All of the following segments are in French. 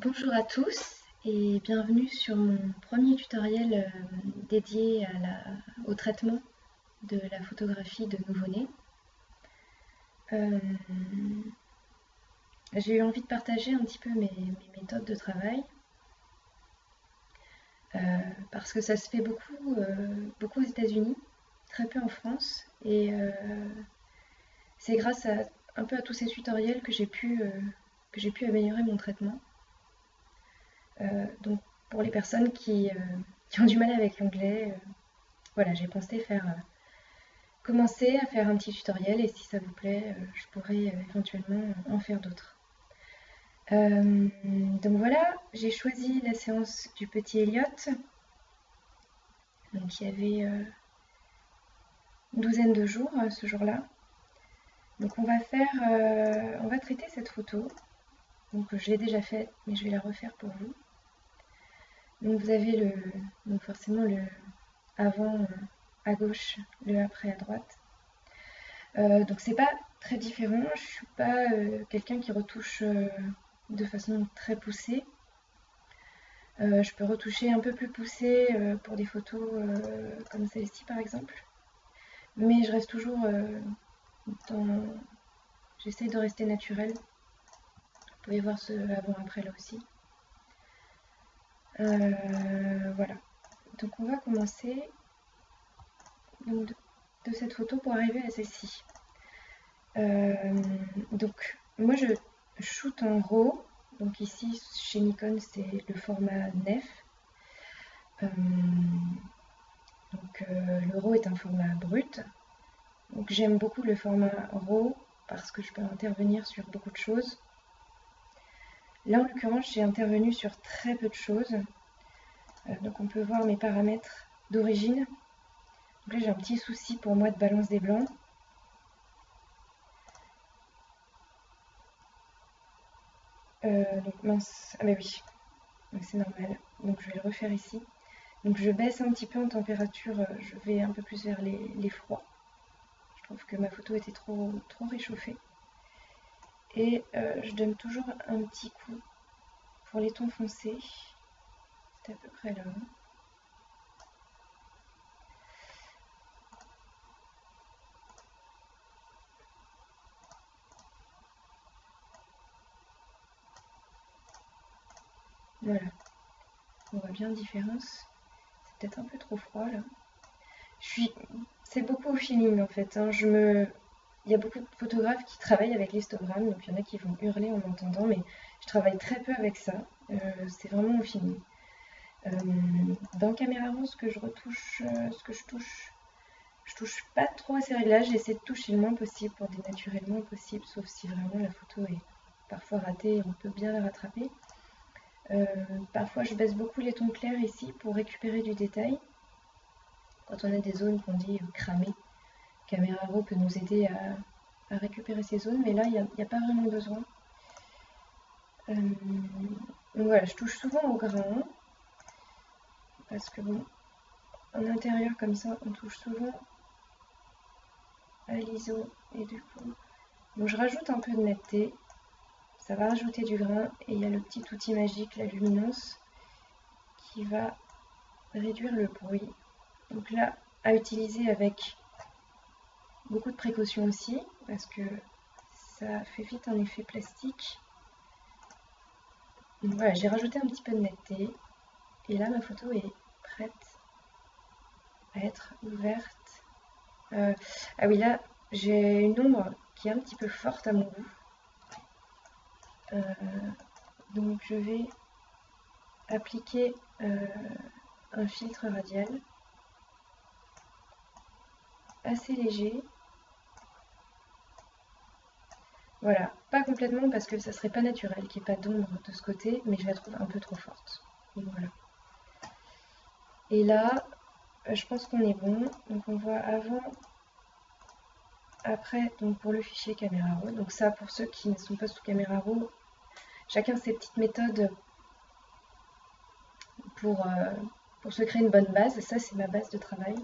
Bonjour à tous et bienvenue sur mon premier tutoriel dédié au traitement de la photographie de nouveau-nés. J'ai eu envie de partager un petit peu mes méthodes de travail parce que ça se fait beaucoup aux États-Unis, très peu en France et c'est grâce un peu à tous ces tutoriels que j'ai pu améliorer mon traitement. Donc pour les personnes qui ont du mal avec l'anglais, voilà, j'ai pensé commencer à faire un petit tutoriel et si ça vous plaît, je pourrais éventuellement en faire d'autres. Donc voilà, j'ai choisi la séance du petit Elliot. Donc il y avait une douzaine de jours ce jour-là. Donc on va traiter cette photo. Donc je l'ai déjà faite, mais je vais la refaire pour vous. Donc vous avez forcément le avant à gauche, le après à droite. Donc c'est pas très différent, je suis pas quelqu'un qui retouche de façon très poussée. Je peux retoucher un peu plus poussé pour des photos comme celle-ci par exemple. Mais je reste toujours dans... J'essaie de rester naturelle. Vous pouvez voir ce avant-après là aussi. Voilà. Donc on va commencer donc, de cette photo pour arriver à celle-ci. Donc moi je shoot en RAW. Donc ici chez Nikon c'est le format nef. Le RAW est un format brut. Donc j'aime beaucoup le format RAW parce que je peux intervenir sur beaucoup de choses. Là en l'occurrence j'ai intervenu sur très peu de choses. Donc on peut voir mes paramètres d'origine. Donc là j'ai un petit souci pour moi de balance des blancs. Donc mince, ah mais oui, c'est normal. Donc je vais le refaire ici. Donc je baisse un petit peu en température, je vais un peu plus vers les froids. Je trouve que ma photo était trop réchauffée. Et je donne toujours un petit coup pour les tons foncés. C'est à peu près là. Voilà, on voit bien la différence. C'est peut-être un peu trop froid là. C'est beaucoup au feeling en fait. Il y a beaucoup de photographes qui travaillent avec l'histogramme, donc il y en a qui vont hurler en m'entendant, mais je travaille très peu avec ça. C'est vraiment au feeling. Dans Caméra Raw, ce que je retouche, je touche pas trop à ces réglages. J'essaie de toucher le moins possible pour dénaturer le moins possible, sauf si vraiment la photo est parfois ratée et on peut bien la rattraper. Parfois, je baisse beaucoup les tons clairs ici pour récupérer du détail. Quand on a des zones qu'on dit cramées, Caméra Raw peut nous aider à récupérer ces zones, mais là, il n'y a pas vraiment besoin. Donc voilà, je touche souvent au grain, parce que bon, en intérieur comme ça, on touche souvent à l'ISO, et du coup, bon, je rajoute un peu de netteté, ça va rajouter du grain, et il y a le petit outil magique, la luminance, qui va réduire le bruit. Donc là, à utiliser avec beaucoup de précaution aussi, parce que ça fait vite un effet plastique. Donc voilà, j'ai rajouté un petit peu de netteté, et là ma photo est prête à être ouverte. Ah oui, là j'ai une ombre qui est un petit peu forte à mon goût. Donc je vais appliquer un filtre radial assez léger. Voilà, pas complètement parce que ça serait pas naturel qu'il n'y ait pas d'ombre de ce côté, mais je la trouve un peu trop forte. Donc voilà. Et là, je pense qu'on est bon. Donc on voit avant, après, donc pour le fichier Caméra Raw. Donc ça, pour ceux qui ne sont pas sous Caméra Raw, chacun ses petites méthodes pour se créer une bonne base. Ça, c'est ma base de travail.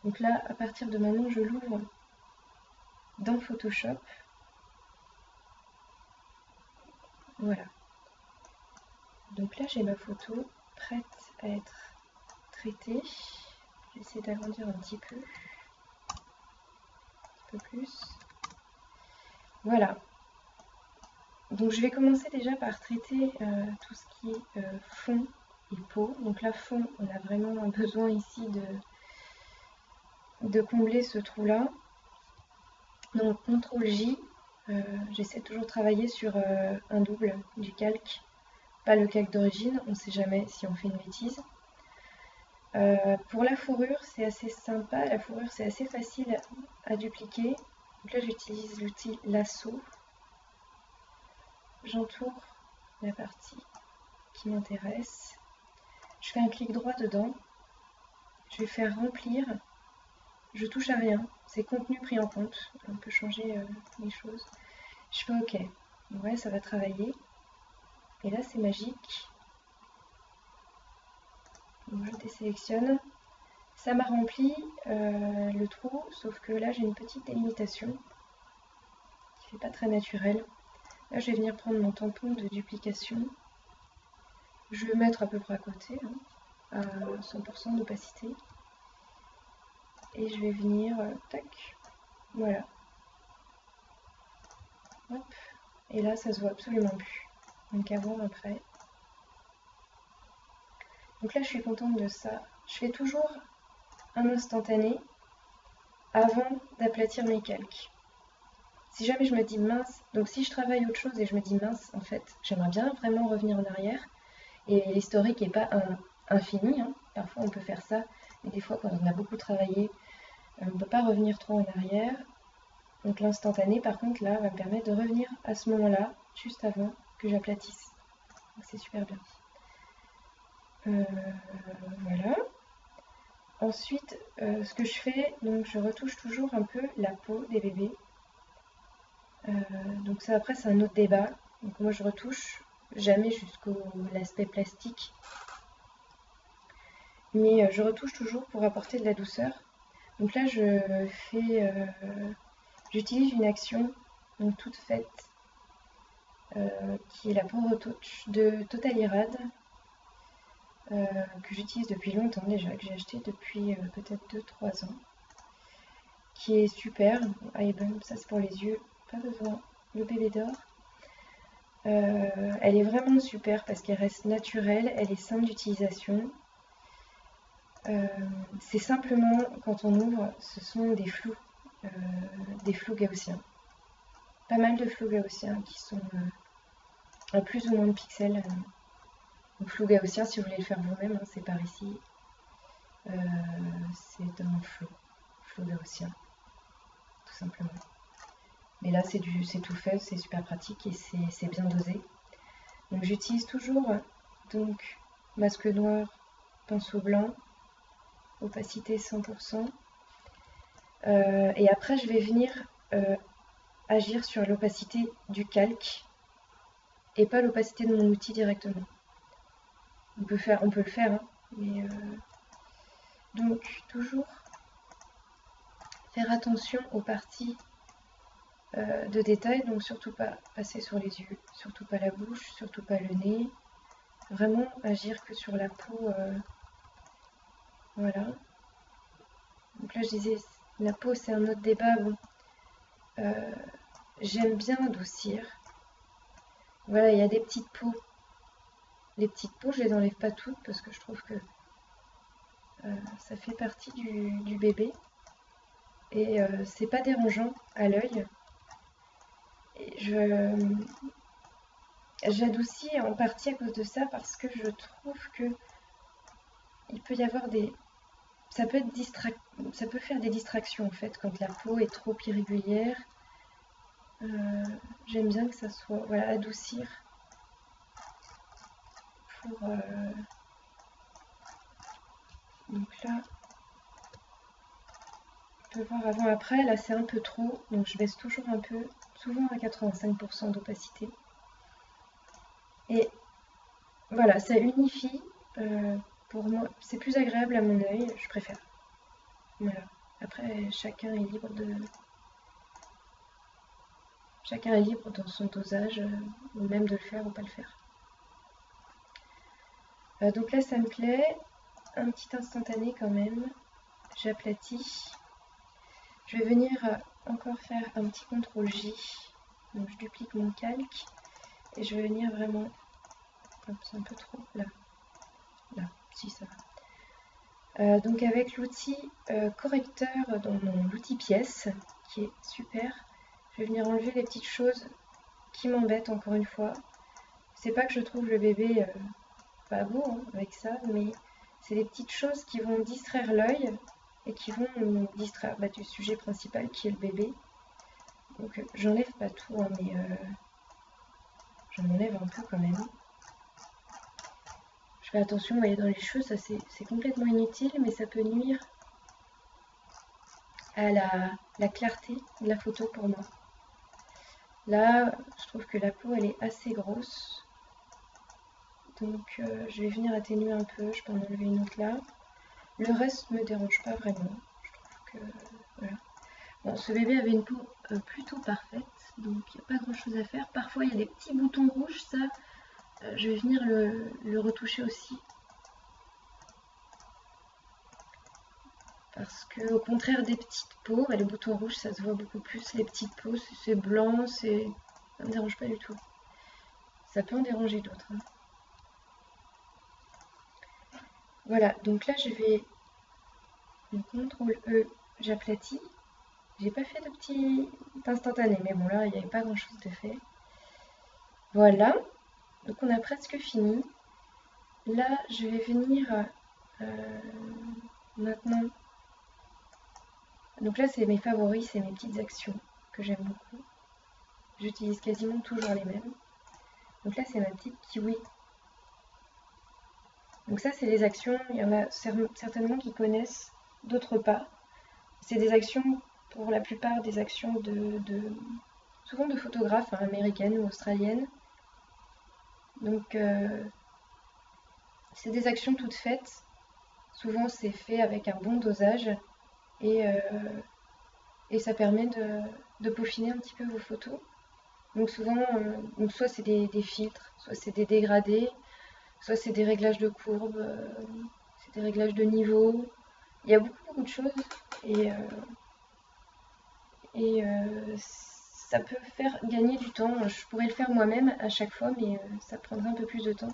Donc là, à partir de maintenant, je l'ouvre dans Photoshop. Voilà. Donc là j'ai ma photo prête à être traitée. J'essaie d'agrandir un petit peu plus. Voilà. Donc je vais commencer déjà par traiter tout ce qui est fond et peau. Donc là fond, on a vraiment besoin ici de combler ce trou là. Donc CTRL J, j'essaie toujours de travailler sur un double du calque, pas le calque d'origine, on ne sait jamais si on fait une bêtise. Pour la fourrure, c'est assez sympa, la fourrure c'est assez facile à dupliquer. Donc là j'utilise l'outil lasso. J'entoure la partie qui m'intéresse. Je fais un clic droit dedans. Je vais faire remplir. Je touche à rien. C'est contenu pris en compte. On peut changer les choses. Je fais OK. Ouais, ça va travailler. Et là, c'est magique. Donc, je désélectionne. Ça m'a rempli le trou, sauf que là, j'ai une petite délimitation qui fait pas très naturelle. Là, je vais venir prendre mon tampon de duplication. Je vais mettre à peu près à côté, à 100% d'opacité. Et je vais venir, tac, voilà. Hop. Et là, ça se voit absolument plus. Donc avant, après. Donc là, je suis contente de ça. Je fais toujours un instantané avant d'aplatir mes calques. Si jamais je me dis mince, donc si je travaille autre chose et je me dis mince, en fait, j'aimerais bien vraiment revenir en arrière. Et l'historique n'est pas infini, hein. Parfois on peut faire ça, mais des fois quand on a beaucoup travaillé, on ne peut pas revenir trop en arrière. Donc l'instantané, par contre, là, va me permettre de revenir à ce moment-là, juste avant que j'aplatisse. Donc c'est super bien. Voilà. Ensuite, ce que je fais, donc je retouche toujours un peu la peau des bébés. Donc ça, après, c'est un autre débat. Donc moi, je retouche jamais jusqu'au l'aspect plastique. Mais je retouche toujours pour apporter de la douceur. Donc là, j'utilise une action donc toute faite qui est la Power Touch de Totalirad que j'utilise depuis longtemps déjà, que j'ai acheté depuis peut-être 2-3 ans, qui est super. Bon, ça c'est pour les yeux, pas besoin. Le bébé d'or. Elle est vraiment super parce qu'elle reste naturelle, elle est simple d'utilisation. C'est simplement, quand on ouvre, ce sont des flous gaussiens. Pas mal de flous gaussiens qui sont en plus ou moins de pixels. Donc flou gaussien, si vous voulez le faire vous-même, hein, c'est par ici. C'est un flou gaussien, tout simplement. Mais là, c'est tout fait, c'est super pratique et c'est bien dosé. Donc j'utilise toujours donc masque noir, pinceau blanc, opacité 100%. Et après, je vais venir agir sur l'opacité du calque et pas l'opacité de mon outil directement. On peut le faire, hein, mais donc toujours faire attention aux parties de détail, donc surtout pas passer sur les yeux, surtout pas la bouche, surtout pas le nez. Vraiment agir que sur la peau. Voilà. Donc là je disais, la peau c'est un autre débat. Bon, j'aime bien adoucir. Voilà, il y a des petites peaux. Les petites peaux, je les enlève pas toutes parce que je trouve que ça fait partie du bébé. Et c'est pas dérangeant à l'œil. J'adoucis en partie à cause de ça parce que je trouve que il peut y avoir ça peut faire des distractions en fait quand la peau est trop irrégulière. J'aime bien que ça soit, voilà, adoucir pour donc là on peut voir avant après. Là c'est un peu trop, donc je baisse toujours un peu, souvent à 85% d'opacité. Et voilà, ça unifie. Pour moi, c'est plus agréable à mon œil, je préfère. Voilà. Après, chacun est libre dans son dosage, ou même de le faire ou pas le faire. Donc là ça me plaît, un petit instantané quand même, j'aplatis. Je vais venir encore faire un petit CTRL J, donc je duplique mon calque et je vais venir vraiment, c'est un peu trop, là, si ça va. Donc avec l'outil correcteur dans l'outil pièce, qui est super, je vais venir enlever les petites choses qui m'embêtent encore une fois. C'est pas que je trouve le bébé pas beau hein, avec ça, mais c'est des petites choses qui vont distraire l'œil et qui vont me distraire du sujet principal qui est le bébé. Donc j'enlève pas tout, hein, mais j'en enlève un peu quand même. Je fais attention, vous voyez, dans les cheveux, ça c'est complètement inutile, mais ça peut nuire à la clarté de la photo pour moi. Là, je trouve que la peau, elle est assez grosse. Donc je vais venir atténuer un peu, je peux en enlever une autre là. Le reste ne me dérange pas vraiment. Je trouve que, voilà. Bon, ce bébé avait une peau plutôt parfaite, donc il n'y a pas grand chose à faire. Parfois, il y a des petits boutons rouges, ça, je vais venir le retoucher aussi. Parce que, au contraire des petites peaux, les boutons rouges, ça se voit beaucoup plus. Les petites peaux, c'est blanc, ça ne me dérange pas du tout. Ça peut en déranger d'autres. Hein. Voilà, donc là, je vais CTRL E, j'aplatis. J'ai pas fait de petit instantané, mais bon, là, il n'y avait pas grand chose de fait. Voilà, donc on a presque fini. Là, je vais venir maintenant. Donc là, c'est mes favoris, c'est mes petites actions que j'aime beaucoup. J'utilise quasiment toujours les mêmes. Donc là, c'est ma petite kiwi. Donc ça, c'est les actions, il y en a certainement qui connaissent, d'autres pas. C'est des actions, pour la plupart, des actions souvent de photographes hein, américaines ou australiennes. Donc c'est des actions toutes faites. Souvent, c'est fait avec un bon dosage et ça permet de peaufiner un petit peu vos photos. Donc souvent, donc soit c'est des filtres, soit c'est des dégradés, soit c'est des réglages de courbe, c'est des réglages de niveau. Il y a beaucoup de choses et ça peut faire gagner du temps. Je pourrais le faire moi-même à chaque fois, mais ça prendrait un peu plus de temps.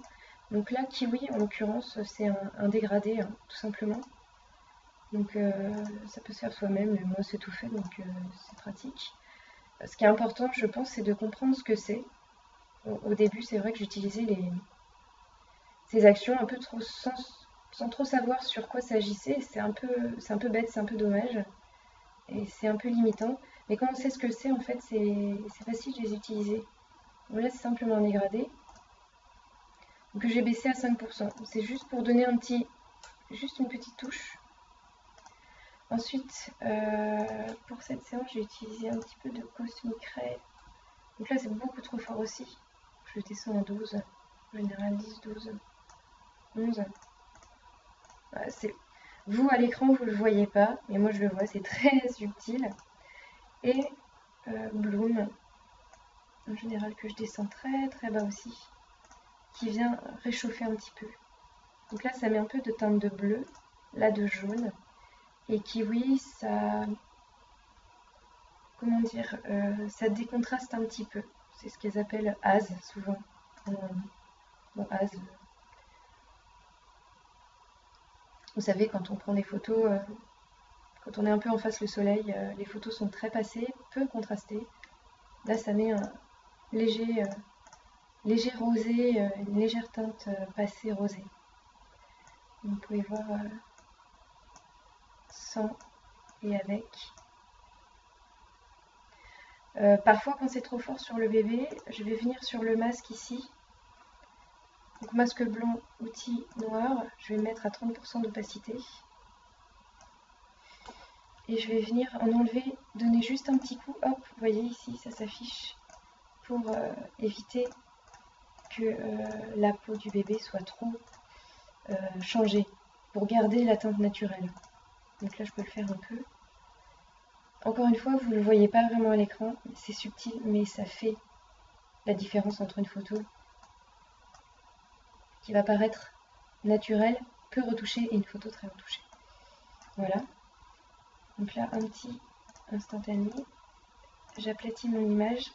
Donc là, Kiwi, en l'occurrence, c'est un dégradé, hein, tout simplement. Donc ça peut se faire soi-même, mais moi c'est tout fait, donc c'est pratique. Ce qui est important, je pense, c'est de comprendre ce que c'est. Au début, c'est vrai que j'utilisais ces actions un peu trop sans trop savoir sur quoi s'agissait. C'est un peu bête, c'est un peu dommage. Et c'est un peu limitant. Mais quand on sait ce que c'est, en fait, c'est facile de les utiliser. Donc là, c'est simplement un dégradé. Que j'ai baissé à 5%. C'est juste pour donner juste une petite touche. Ensuite, pour cette séance, j'ai utilisé un petit peu de Cosmic Ray. Donc là, c'est beaucoup trop fort aussi. Je le descends en 12. En général, 10, 12, 11. Voilà, vous, à l'écran, vous ne le voyez pas, mais moi, je le vois. C'est très subtil. Et Bloom, en général, que je descends très très bas aussi, qui vient réchauffer un petit peu. Donc là, ça met un peu de teinte de bleu, là de jaune. Et Kiwi, ça, comment dire, ça décontraste un petit peu. C'est ce qu'ils appellent haze, souvent. Bon, haze. Vous savez, quand on prend des photos, quand on est un peu en face le soleil, les photos sont très passées, peu contrastées. Là, ça met un léger rosé, une légère teinte passée rosée. Vous pouvez voir sans et avec. Parfois, quand c'est trop fort sur le bébé, je vais venir sur le masque ici. Donc masque blanc, outil noir, je vais mettre à 30% d'opacité. Et je vais venir en enlever, donner juste un petit coup, hop, vous voyez ici, ça s'affiche, pour éviter que la peau du bébé soit trop changée, pour garder la teinte naturelle. Donc là, je peux le faire un peu. Encore une fois, vous ne le voyez pas vraiment à l'écran, c'est subtil, mais ça fait la différence entre une photo qui va paraître naturelle, peu retouchée et une photo très retouchée. Voilà. Donc là, un petit instantané. J'aplatis mon image.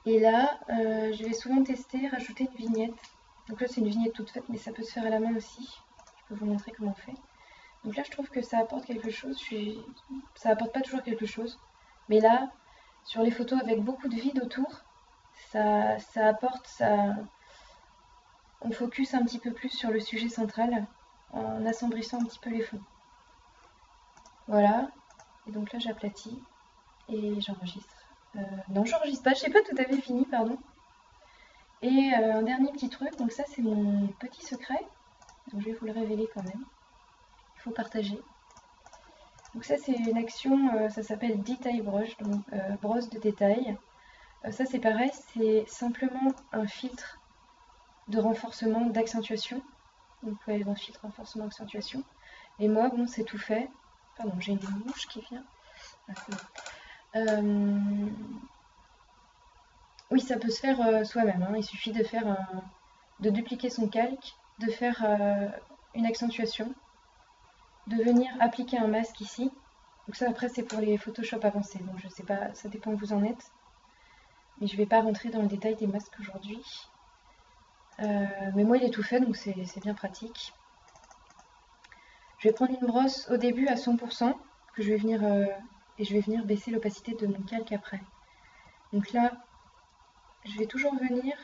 Et là, je vais souvent tester, rajouter une vignette. Donc là, c'est une vignette toute faite, mais ça peut se faire à la main aussi. Je peux vous montrer comment on fait. Donc là, je trouve que ça apporte quelque chose. Ça apporte pas toujours quelque chose. Mais là, sur les photos avec beaucoup de vide autour, ça apporte, on focus un petit peu plus sur le sujet central en assombrissant un petit peu les fonds. Voilà. Et donc là, j'aplatis et j'enregistre. Non, j'enregistre pas, je sais pas tout à fait fini, pardon. Et un dernier petit truc, donc ça c'est mon petit secret, donc je vais vous le révéler quand même. Il faut partager. Donc ça c'est une action, ça s'appelle Detail Brush, donc brosse de détail. Ça c'est pareil, c'est simplement un filtre de renforcement, d'accentuation. Donc vous pouvez aller dans filtre renforcement, accentuation. Et moi, bon, c'est tout fait. Pardon, j'ai une mouche qui vient. Ah, c'est bon. Oui, ça peut se faire soi-même, hein. Il suffit de dupliquer son calque, de faire une accentuation, de venir appliquer un masque ici. Donc ça après c'est pour les Photoshop avancés, donc je sais pas, ça dépend où vous en êtes. Mais je vais pas rentrer dans le détail des masques aujourd'hui. Mais moi il est tout fait, donc c'est bien pratique. Je vais prendre une brosse au début à 100%, que je vais venir, et je vais venir baisser l'opacité de mon calque après. Donc là, je vais toujours venir,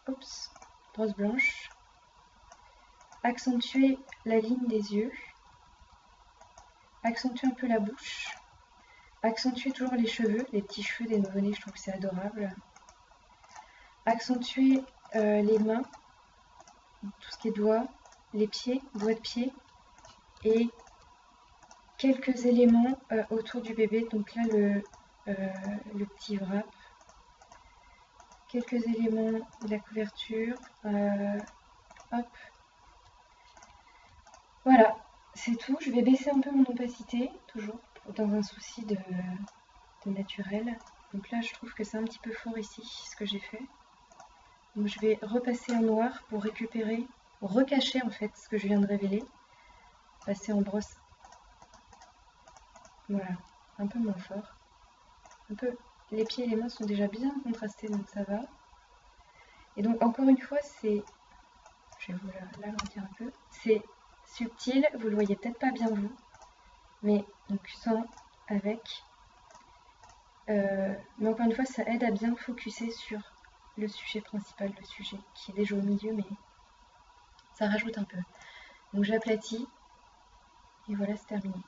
oups, brosse blanche, accentuer la ligne des yeux, accentuer un peu la bouche, accentuer toujours les cheveux, les petits cheveux des nouveau-nés, je trouve que c'est adorable. Accentuer les mains, tout ce qui est doigts, les pieds, doigts de pied, et quelques éléments autour du bébé. Donc là, le petit wrap, quelques éléments de la couverture, hop. Voilà, c'est tout. Je vais baisser un peu mon opacité, toujours, dans un souci de naturel. Donc là, je trouve que c'est un petit peu fort ici, ce que j'ai fait. Donc je vais repasser en noir pour récupérer, recacher en fait ce que je viens de révéler. Passer en brosse. Voilà, un peu moins fort. Un peu, les pieds et les mains sont déjà bien contrastés, donc ça va. Et donc encore une fois, c'est, je vais vous l'agrandir un peu, c'est subtil, vous le voyez peut-être pas bien vous, mais donc sans, avec. Mais encore une fois, ça aide à bien focuser sur le sujet principal, le sujet qui est déjà au milieu, mais ça rajoute un peu. Donc j'aplatis, et voilà, c'est terminé.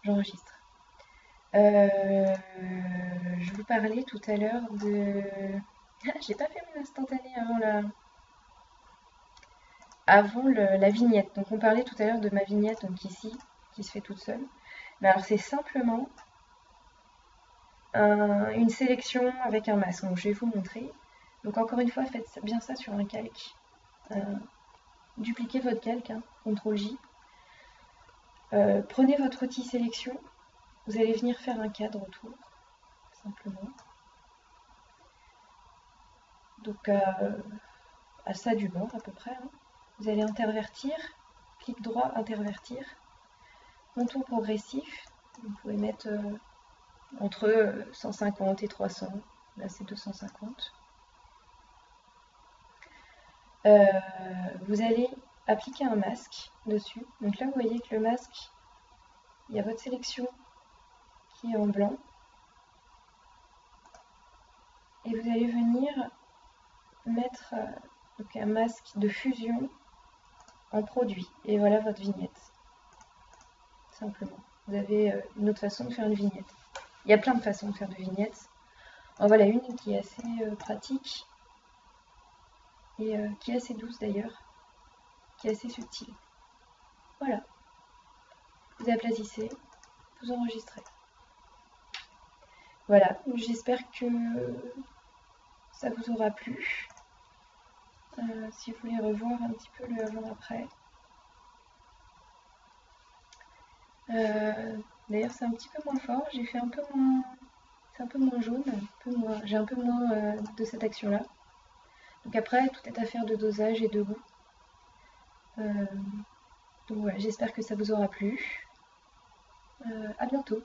J'enregistre. Je vous parlais tout à l'heure de... J'ai pas fait mon instantané avant la vignette. Donc on parlait tout à l'heure de ma vignette, donc ici, qui se fait toute seule. Mais alors c'est simplement une sélection avec un masque. Donc je vais vous montrer. Donc encore une fois, faites bien ça sur un calque. Dupliquez votre calque, hein, CTRL J. Prenez votre outil sélection. Vous allez venir faire un cadre autour, simplement. Donc à ça du bord à peu près. Hein. Vous allez intervertir, clic droit, intervertir, contour progressif. Vous pouvez mettre entre 150 et 300. Là c'est 250. Vous allez appliquer un masque dessus. Donc là vous voyez que le masque, il y a votre sélection qui est en blanc. Et vous allez venir mettre donc un masque de fusion en produit. Et voilà votre vignette. Simplement. Vous avez une autre façon de faire une vignette. Il y a plein de façons de faire de vignettes. En voilà une qui est assez pratique et qui est assez douce d'ailleurs, qui est assez subtile. Voilà. Vous aplatissez, vous enregistrez. Voilà, j'espère que ça vous aura plu. Si vous voulez revoir un petit peu le avant-après. D'ailleurs c'est un petit peu moins fort, j'ai fait un peu moins, c'est un peu moins jaune, j'ai un peu moins de cette action là. Donc après, tout est affaire de dosage et de goût. Donc voilà, j'espère que ça vous aura plu. À bientôt.